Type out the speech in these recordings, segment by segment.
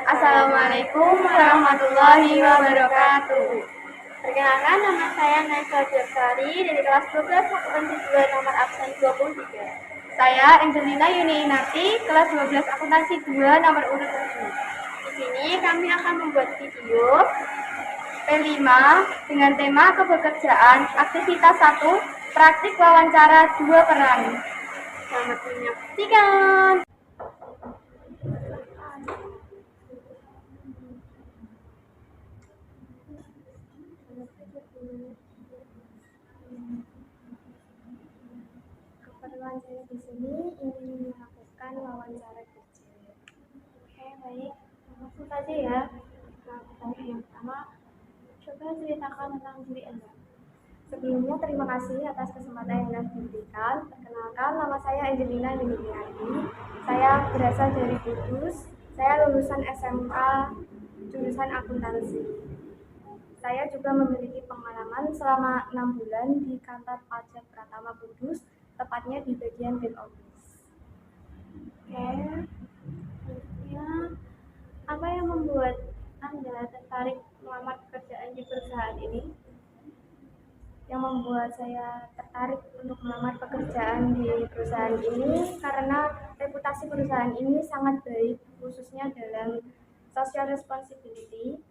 Assalamualaikum warahmatullahi wabarakatuh. Perkenalkan, nama saya Naifah Jafari dari kelas 12 akuntansi 2 nomor absen 23. Saya Angelina Yuni Inati, kelas 12 akuntansi 2 nomor urut 7. Di sini kami akan membuat video P5 dengan tema kepekerjaan, aktivitas 1, praktik wawancara 2 peran. Selamat menyaksikan. Keperluan saya di sini ingin melakukan wawancara kerja. Oke, baik. Langsung saja ya. Yang pertama, coba ceritakan tentang diri Anda. Sebelumnya terima kasih atas kesempatan yang diberikan. Perkenalkan, nama saya Angelina Yuniati. Saya berasal dari Kudus. Saya lulusan SMK jurusan akuntansi. Saya juga memiliki pengalaman selama 6 bulan di kantor pajak Pratama Kudus, tepatnya di bagian back office. Oke. Selanjutnya, apa yang membuat Anda tertarik melamar pekerjaan di perusahaan ini? Yang membuat saya tertarik untuk melamar pekerjaan di perusahaan ini karena reputasi perusahaan ini sangat baik, khususnya dalam social responsibility,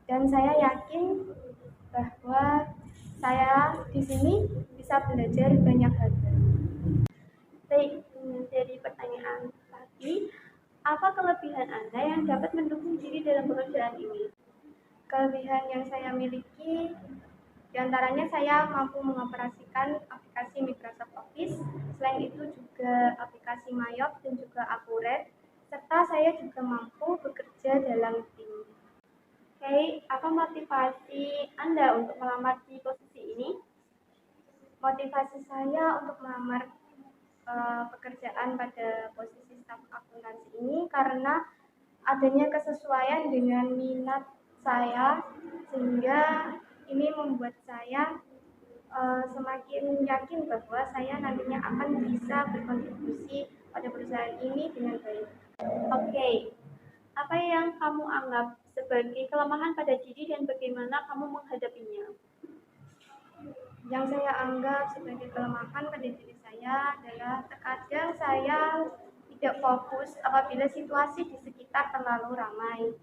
dan saya yakin bahwa saya di sini bisa belajar banyak hal. Baik, menjadi pertanyaan lagi, apa kelebihan Anda yang dapat mendukung diri dalam pekerjaan ini? Kelebihan yang saya miliki diantaranya saya mampu mengoperasikan aplikasi Microsoft Office, selain itu juga aplikasi Mayop dan juga Akuret, serta saya juga mampu bekerja dalam tim. Oke, apa motivasi Anda untuk melamar di posisi ini? Motivasi saya untuk melamar pekerjaan pada posisi staf akuntansi ini karena adanya kesesuaian dengan minat saya, sehingga ini membuat saya semakin yakin bahwa saya nantinya akan bisa berkontribusi pada perusahaan ini dengan baik. Oke, apa yang kamu anggap sebagai kelemahan pada diri dan bagaimana kamu menghadapinya? Yang saya anggap sebagai kelemahan pada diri saya adalah terkadang saya tidak fokus apabila situasi di sekitar terlalu ramai.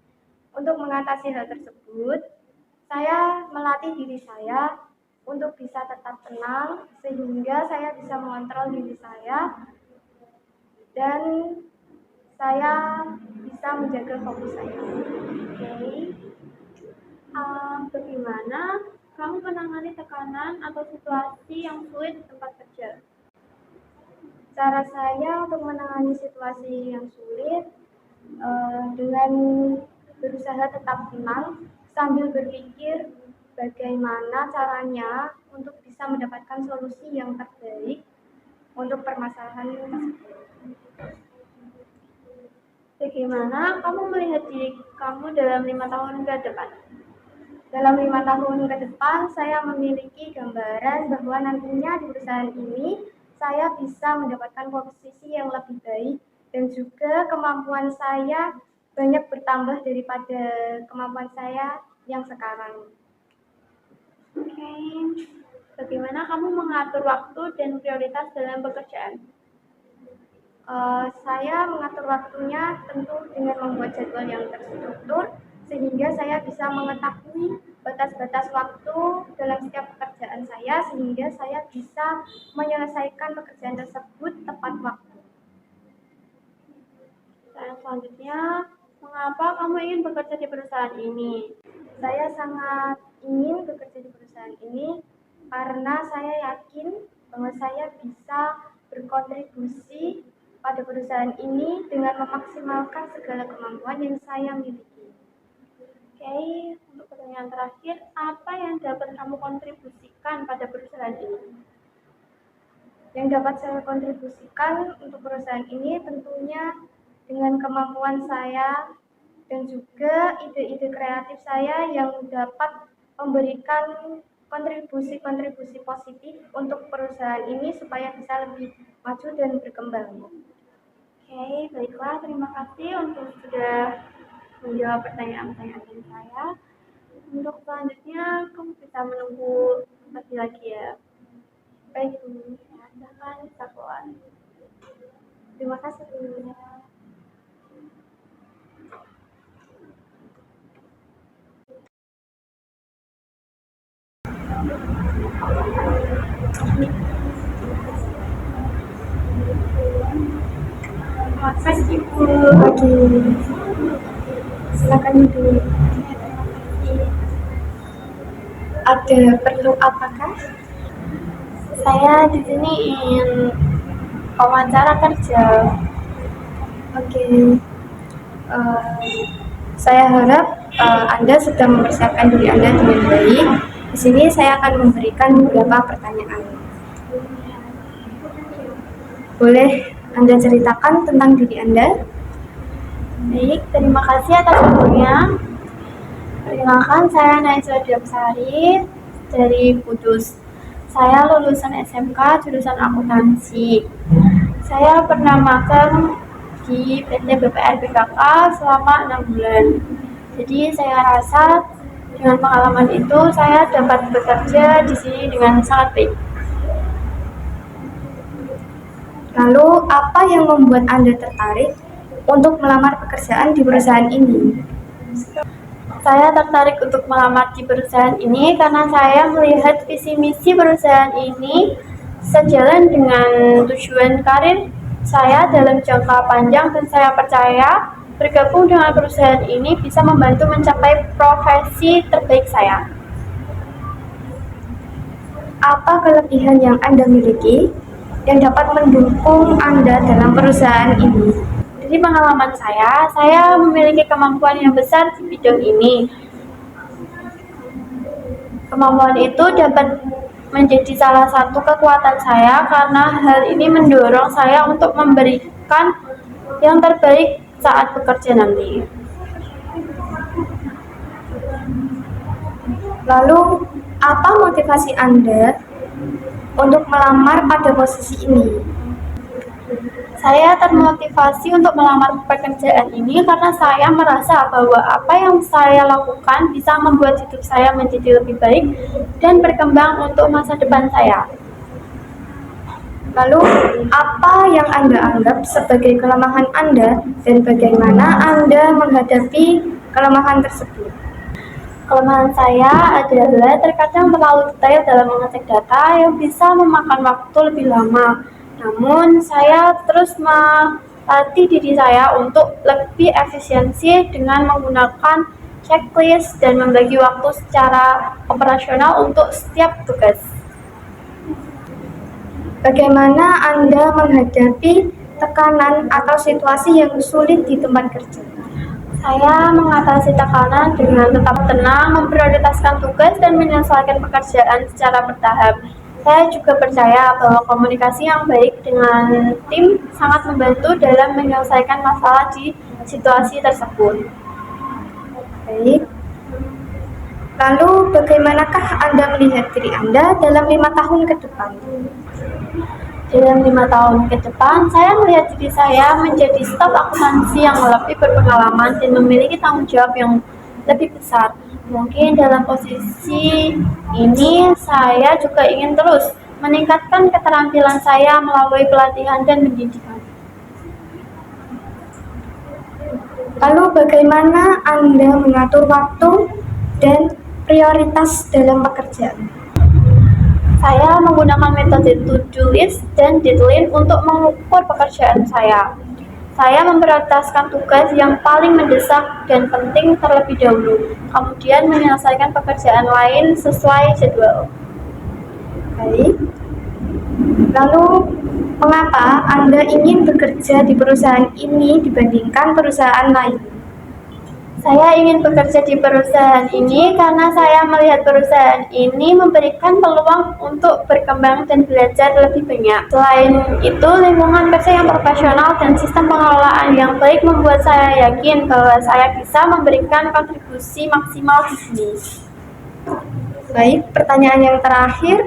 Untuk mengatasi hal tersebut, saya melatih diri saya untuk bisa tetap tenang sehingga saya bisa mengontrol diri saya dan saya bisa menjaga fokus saya. Oke, bagaimana kamu menangani tekanan atau situasi yang sulit di tempat kerja? Cara saya untuk menangani situasi yang sulit dengan berusaha tetap tenang sambil berpikir bagaimana caranya untuk bisa mendapatkan solusi yang terbaik untuk permasalahan tersebut. Bagaimana kamu melihat diri kamu dalam 5 tahun ke depan? Dalam 5 tahun ke depan, saya memiliki gambaran bahwa nantinya di perusahaan ini saya bisa mendapatkan posisi yang lebih baik dan juga kemampuan saya banyak bertambah daripada kemampuan saya yang sekarang. Oke, bagaimana kamu mengatur waktu dan prioritas dalam pekerjaan? Saya mengatur waktunya tentu dengan membuat jadwal yang terstruktur sehingga saya bisa mengetahui batas-batas waktu dalam setiap pekerjaan saya sehingga saya bisa menyelesaikan pekerjaan tersebut tepat waktu. Dan selanjutnya, mengapa kamu ingin bekerja di perusahaan ini? Saya sangat ingin bekerja di perusahaan ini karena saya yakin bahwa saya bisa berkontribusi pada perusahaan ini dengan memaksimalkan segala kemampuan yang saya miliki. Oke, untuk pertanyaan terakhir, apa yang dapat kamu kontribusikan pada perusahaan ini? Yang dapat saya kontribusikan untuk perusahaan ini tentunya dengan kemampuan saya dan juga ide-ide kreatif saya yang dapat memberikan kontribusi-kontribusi positif untuk perusahaan ini supaya bisa lebih maju dan berkembang. Oke, baiklah. Terima kasih untuk sudah menjawab pertanyaan-pertanyaan saya. Untuk selanjutnya, kamu bisa menunggu lagi ya. Baik, Silakan Sapuan. terima kasih. Selamat pagi, Bu. Pagi. Silakan duduk. Ada perlu apakah? Saya di sini ingin wawancara kerja. Oke. Saya harap Anda sudah mempersiapkan diri Anda dengan baik. Di sini saya akan memberikan beberapa pertanyaan. Boleh Anda ceritakan tentang diri Anda? Baik, terima kasih atas waktunya. Perkenalkan, saya Najwa Diapsari dari Kudus. Saya lulusan SMK jurusan akuntansi. Saya pernah magang di PT BPR BKK selama 6 bulan. Jadi saya rasa dengan pengalaman itu saya dapat bekerja di sini dengan sangat baik. Lalu, apa yang membuat Anda tertarik untuk melamar pekerjaan di perusahaan ini? Saya tertarik untuk melamar di perusahaan ini karena saya melihat visi misi perusahaan ini sejalan dengan tujuan karir saya dalam jangka panjang, dan saya percaya bergabung dengan perusahaan ini bisa membantu mencapai profesi terbaik saya. Apa kelebihan yang Anda miliki yang dapat mendukung Anda dalam perusahaan ini? Dari pengalaman saya memiliki kemampuan yang besar di bidang ini. Kemampuan itu dapat menjadi salah satu kekuatan saya karena hal ini mendorong saya untuk memberikan yang terbaik saat bekerja nanti. Lalu, apa motivasi Anda untuk melamar pada posisi ini? Saya termotivasi untuk melamar pekerjaan ini karena saya merasa bahwa apa yang saya lakukan bisa membuat hidup saya menjadi lebih baik dan berkembang untuk masa depan saya. Lalu, apa yang Anda anggap sebagai kelemahan Anda dan bagaimana Anda menghadapi kelemahan tersebut? Kelemahan saya adalah terkadang terlalu detail dalam mengecek data yang bisa memakan waktu lebih lama. Namun, saya terus melatih diri saya untuk lebih efisiensi dengan menggunakan checklist dan membagi waktu secara operasional untuk setiap tugas. Bagaimana Anda menghadapi tekanan atau situasi yang sulit di tempat kerja? Saya mengatasi tekanan dengan tetap tenang, memprioritaskan tugas, dan menyelesaikan pekerjaan secara bertahap. Saya juga percaya bahwa komunikasi yang baik dengan tim sangat membantu dalam menyelesaikan masalah di situasi tersebut. Baik. Lalu, bagaimanakah Anda melihat diri Anda dalam 5 tahun ke depan? Dalam 5 tahun ke depan, saya melihat diri saya menjadi staf akuntansi yang lebih berpengalaman dan memiliki tanggung jawab yang lebih besar. Mungkin dalam posisi ini, saya juga ingin terus meningkatkan keterampilan saya melalui pelatihan dan pendidikan. Lalu, bagaimana Anda mengatur waktu dan prioritas dalam pekerjaan? Saya menggunakan metode to-do list dan deadline untuk mengukur pekerjaan saya. Saya memprioritaskan tugas yang paling mendesak dan penting terlebih dahulu, kemudian menyelesaikan pekerjaan lain sesuai jadwal. Baik. Lalu, mengapa Anda ingin bekerja di perusahaan ini dibandingkan perusahaan lain? Saya ingin bekerja di perusahaan ini karena saya melihat perusahaan ini memberikan peluang untuk berkembang dan belajar lebih banyak. Selain itu, lingkungan kerja yang profesional dan sistem pengelolaan yang baik membuat saya yakin bahwa saya bisa memberikan kontribusi maksimal di sini. Baik, pertanyaan yang terakhir,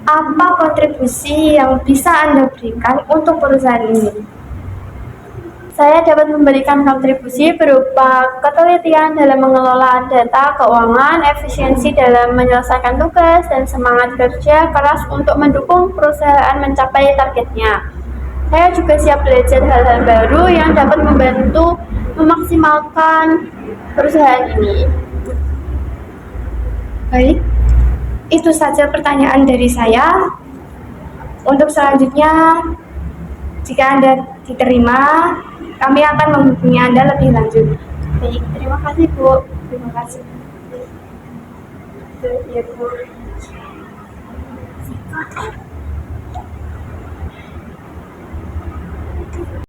apa kontribusi yang bisa Anda berikan untuk perusahaan ini? Saya dapat memberikan kontribusi berupa ketelitian dalam mengelola data keuangan, efisiensi dalam menyelesaikan tugas, dan semangat kerja keras untuk mendukung perusahaan mencapai targetnya. Saya juga siap belajar hal-hal baru yang dapat membantu memaksimalkan perusahaan ini. Baik, itu saja pertanyaan dari saya. Untuk selanjutnya, jika Anda diterima, kami akan menghubungi Anda lebih lanjut. Baik, terima kasih Bu. Terima kasih. Ya, Bu.